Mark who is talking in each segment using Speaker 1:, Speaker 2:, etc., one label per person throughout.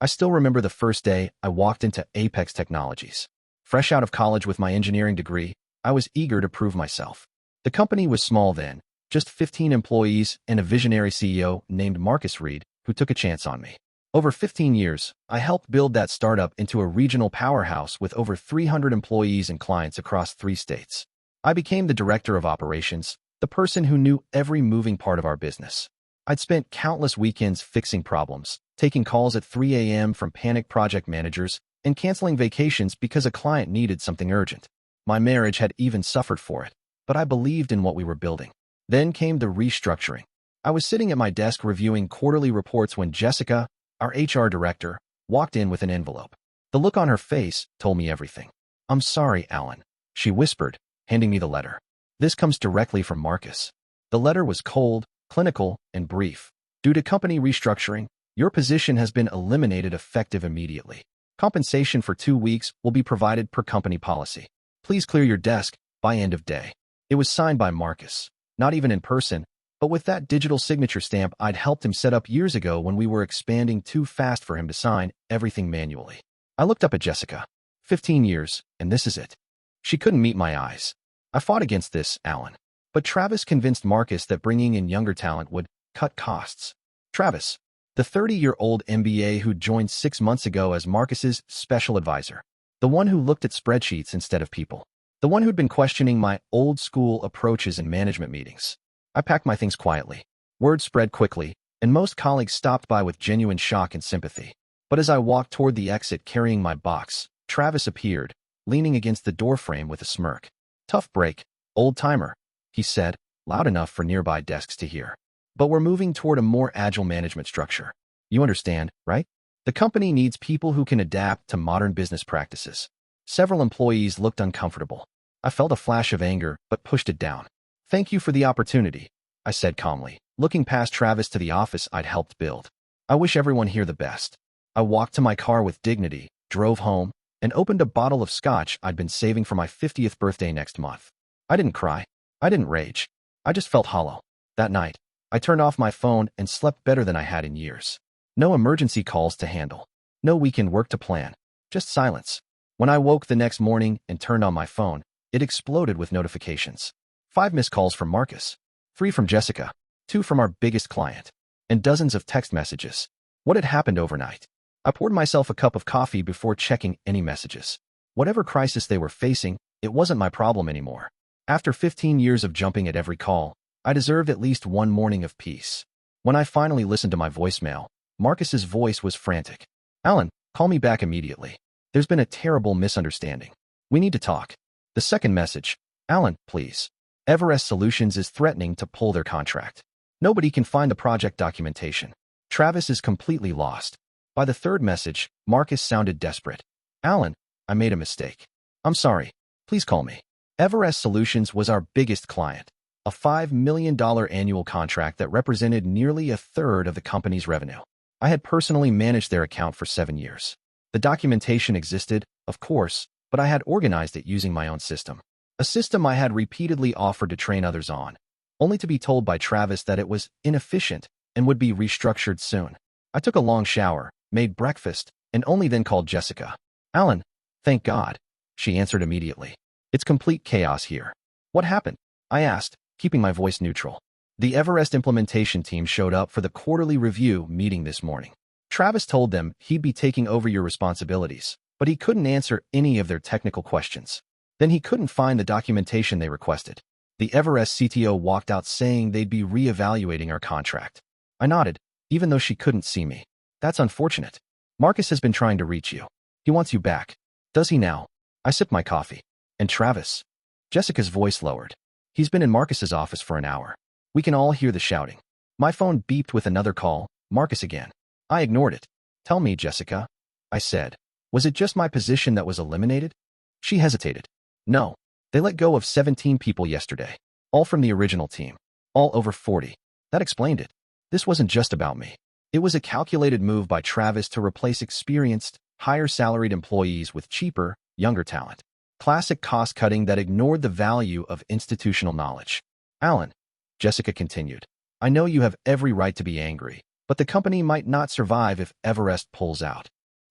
Speaker 1: I still remember the first day I walked into Apex Technologies. Fresh out of college with my engineering degree, I was eager to prove myself. The company was small then, just 15 employees and a visionary CEO named Marcus Reed, who took a chance on me. Over 15 years, I helped build that startup into a regional powerhouse with over 300 employees and clients across 3 states. I became the director of operations, the person who knew every moving part of our business. I'd spent countless weekends fixing problems, taking calls at 3 a.m. from panicked project managers, and canceling vacations because a client needed something urgent. My marriage had even suffered for it, but I believed in what we were building. Then came the restructuring. I was sitting at my desk reviewing quarterly reports when Jessica, our HR director, walked in with an envelope. The look on her face told me everything. "I'm sorry, Alan," she whispered, handing me the letter. "This comes directly from Marcus." The letter was cold, clinical, and brief. "Due to company restructuring, your position has been eliminated effective immediately. Compensation for 2 weeks will be provided per company policy. Please clear your desk by end of day." It was signed by Marcus, not even in person, but with that digital signature stamp I'd helped him set up years ago when we were expanding too fast for him to sign everything manually. I looked up at Jessica. 15 years, and this is it. She couldn't meet my eyes. "I fought against this, Alan. But Travis convinced Marcus that bringing in younger talent would cut costs." Travis, the 30-year-old MBA who joined 6 months ago as Marcus's special advisor. The one who looked at spreadsheets instead of people. The one who'd been questioning my old-school approaches in management meetings. I packed my things quietly. Word spread quickly, and most colleagues stopped by with genuine shock and sympathy. But as I walked toward the exit carrying my box, Travis appeared, leaning against the doorframe with a smirk. "Tough break, old-timer," he said, loud enough for nearby desks to hear. "But we're moving toward a more agile management structure. You understand, right? The company needs people who can adapt to modern business practices." Several employees looked uncomfortable. I felt a flash of anger, but pushed it down. "Thank you for the opportunity," I said calmly, looking past Travis to the office I'd helped build. "I wish everyone here the best." I walked to my car with dignity, drove home, and opened a bottle of scotch I'd been saving for my 50th birthday next month. I didn't cry. I didn't rage. I just felt hollow. That night, I turned off my phone and slept better than I had in years. No emergency calls to handle. No weekend work to plan. Just silence. When I woke the next morning and turned on my phone, it exploded with notifications. 5 missed calls from Marcus, 3 from Jessica, 2 from our biggest client, and dozens of text messages. What had happened overnight? I poured myself a cup of coffee before checking any messages. Whatever crisis they were facing, it wasn't my problem anymore. After 15 years of jumping at every call, I deserved at least one morning of peace. When I finally listened to my voicemail, Marcus's voice was frantic. "Alan, call me back immediately. There's been a terrible misunderstanding. We need to talk." The second message: "Alan, please. Everest Solutions is threatening to pull their contract. Nobody can find the project documentation. Travis is completely lost." By the third message, Marcus sounded desperate. "Alan, I made a mistake. I'm sorry. Please call me." Everest Solutions was our biggest client, a $5 million annual contract that represented nearly a third of the company's revenue. I had personally managed their account for 7 years. The documentation existed, of course, but I had organized it using my own system. A system I had repeatedly offered to train others on, only to be told by Travis that it was inefficient and would be restructured soon. I took a long shower, made breakfast, and only then called Jessica. "Alan, thank God," she answered immediately. "It's complete chaos here." "What happened?" I asked, keeping my voice neutral. "The Everest implementation team showed up for the quarterly review meeting this morning. Travis told them he'd be taking over your responsibilities, but he couldn't answer any of their technical questions. Then he couldn't find the documentation they requested. The Everest CTO walked out saying they'd be reevaluating our contract." I nodded, even though she couldn't see me. "That's unfortunate. Marcus has been trying to reach you. He wants you back." "Does he now?" I sipped my coffee. "And Travis?" Jessica's voice lowered. "He's been in Marcus's office for an hour. We can all hear the shouting." My phone beeped with another call, Marcus again. I ignored it. "Tell me, Jessica," I said. "Was it just my position that was eliminated?" She hesitated. "No. They let go of 17 people yesterday. All from the original team. All over 40. That explained it. This wasn't just about me. It was a calculated move by Travis to replace experienced, higher-salaried employees with cheaper, younger talent. Classic cost-cutting that ignored the value of institutional knowledge. "Alan," Jessica continued, "I know you have every right to be angry, but the company might not survive if Everest pulls out.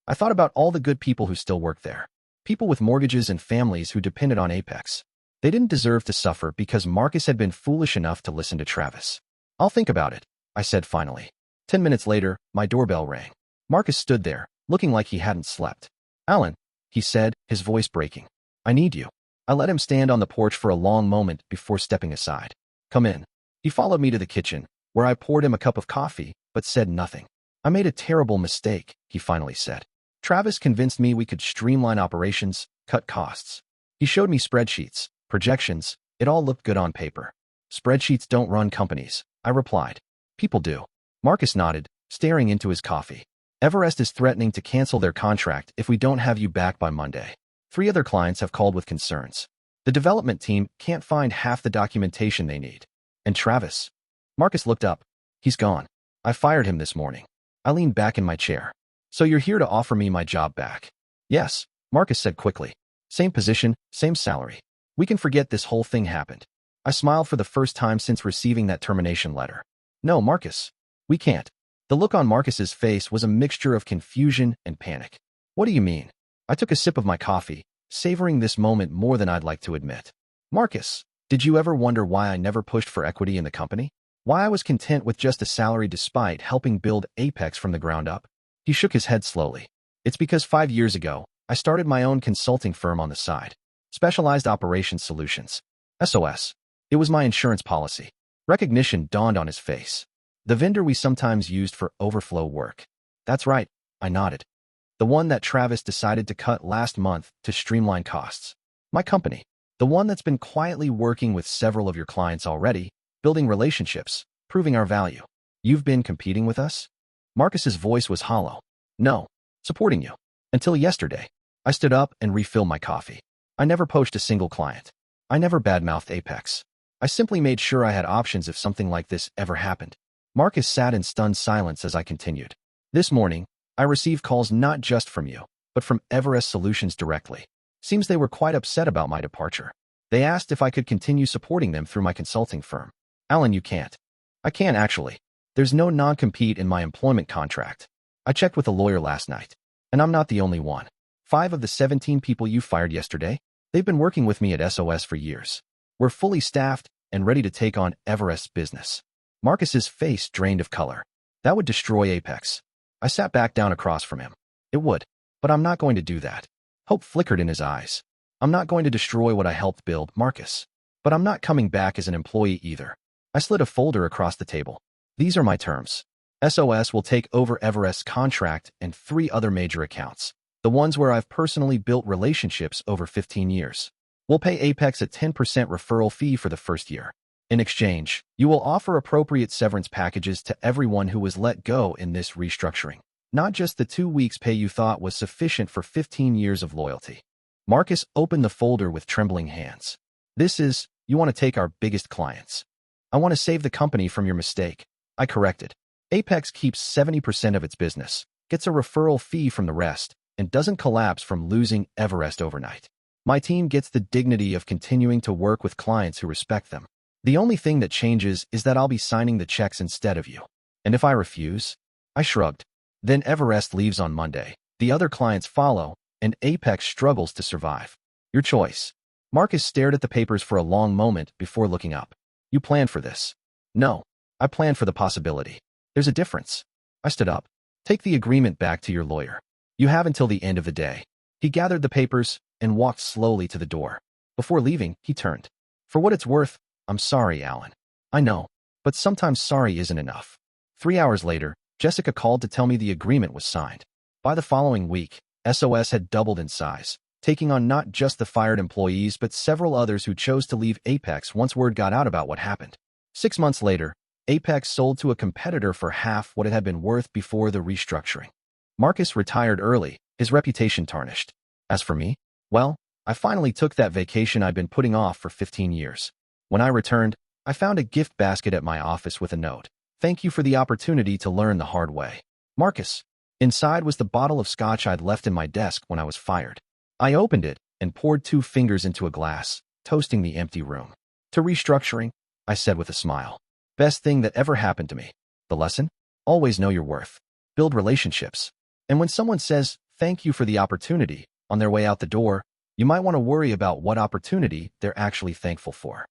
Speaker 1: I thought about all the good people who still work there. People with mortgages and families who depended on Apex. They didn't deserve to suffer because Marcus had been foolish enough to listen to Travis. I'll think about it, I said finally. 10 minutes later, my doorbell rang. Marcus stood there, looking like he hadn't slept. Alan, he said, his voice breaking. I need you. I let him stand on the porch for a long moment before stepping aside. Come in. He followed me to the kitchen, where I poured him a cup of coffee, but said nothing. I made a terrible mistake, he finally said. Travis convinced me we could streamline operations, cut costs. He showed me spreadsheets, projections. It all looked good on paper. Spreadsheets don't run companies, I replied. People do. Marcus nodded, staring into his coffee. Everest is threatening to cancel their contract if we don't have you back by Monday. 3 other clients have called with concerns. The development team can't find half the documentation they need. And Travis? Marcus looked up. He's gone. I fired him this morning. I leaned back in my chair. So you're here to offer me my job back? Yes, Marcus said quickly. Same position, same salary. We can forget this whole thing happened. I smiled for the first time since receiving that termination letter. No, Marcus. We can't. The look on Marcus's face was a mixture of confusion and panic. What do you mean? I took a sip of my coffee, savoring this moment more than I'd like to admit. Marcus, did you ever wonder why I never pushed for equity in the company? Why I was content with just a salary despite helping build Apex from the ground up? He shook his head slowly. It's because 5 years ago, I started my own consulting firm on the side. Specialized Operations Solutions. SOS. It was my insurance policy. Recognition dawned on his face. The vendor we sometimes used for overflow work. That's right, I nodded. The one that Travis decided to cut last month to streamline costs. My company. The one that's been quietly working with several of your clients already, building relationships, proving our value. You've been competing with us? Marcus's voice was hollow. No, supporting you. Until yesterday. I stood up and refilled my coffee. I never poached a single client. I never badmouthed Apex. I simply made sure I had options if something like this ever happened. Marcus sat in stunned silence as I continued. This morning, I received calls not just from you, but from Everest Solutions directly. Seems they were quite upset about my departure. They asked if I could continue supporting them through my consulting firm. Alan, you can't. I can actually. There's no non-compete in my employment contract. I checked with a lawyer last night, and I'm not the only one. 5 of the 17 people you fired yesterday, they've been working with me at SOS for years. We're fully staffed and ready to take on Everest's business. Marcus's face drained of color. That would destroy Apex. I sat back down across from him. It would, but I'm not going to do that. Hope flickered in his eyes. I'm not going to destroy what I helped build, Marcus. But I'm not coming back as an employee either. I slid a folder across the table. These are my terms. SOS will take over Everest's contract and 3 other major accounts. The ones where I've personally built relationships over 15 years. We'll pay Apex a 10% referral fee for the first year. In exchange, you will offer appropriate severance packages to everyone who was let go in this restructuring. Not just the 2 weeks pay you thought was sufficient for 15 years of loyalty. Marcus opened the folder with trembling hands. This is, you want to take our biggest clients. I want to save the company from your mistake. I corrected. Apex keeps 70% of its business, gets a referral fee from the rest, and doesn't collapse from losing Everest overnight. My team gets the dignity of continuing to work with clients who respect them. The only thing that changes is that I'll be signing the checks instead of you. And if I refuse? I shrugged. Then Everest leaves on Monday. The other clients follow, and Apex struggles to survive. Your choice. Marcus stared at the papers for a long moment before looking up. You planned for this. No, I planned for the possibility. There's a difference. I stood up. Take the agreement back to your lawyer. You have until the end of the day. He gathered the papers and walked slowly to the door. Before leaving, he turned. For what it's worth, I'm sorry, Alan. I know, but sometimes sorry isn't enough. 3 hours later, Jessica called to tell me the agreement was signed. By the following week, SOS had doubled in size, taking on not just the fired employees but several others who chose to leave Apex once word got out about what happened. 6 months later, Apex sold to a competitor for half what it had been worth before the restructuring. Marcus retired early, his reputation tarnished. As for me, well, I finally took that vacation I'd been putting off for 15 years. When I returned, I found a gift basket at my office with a note. Thank you for the opportunity to learn the hard way. Marcus. Inside was the bottle of scotch I'd left in my desk when I was fired. I opened it and poured 2 fingers into a glass, toasting the empty room. To restructuring, I said with a smile. Best thing that ever happened to me. The lesson? Always know your worth. Build relationships. And when someone says, thank you for the opportunity, on their way out the door, you might want to worry about what opportunity they're actually thankful for.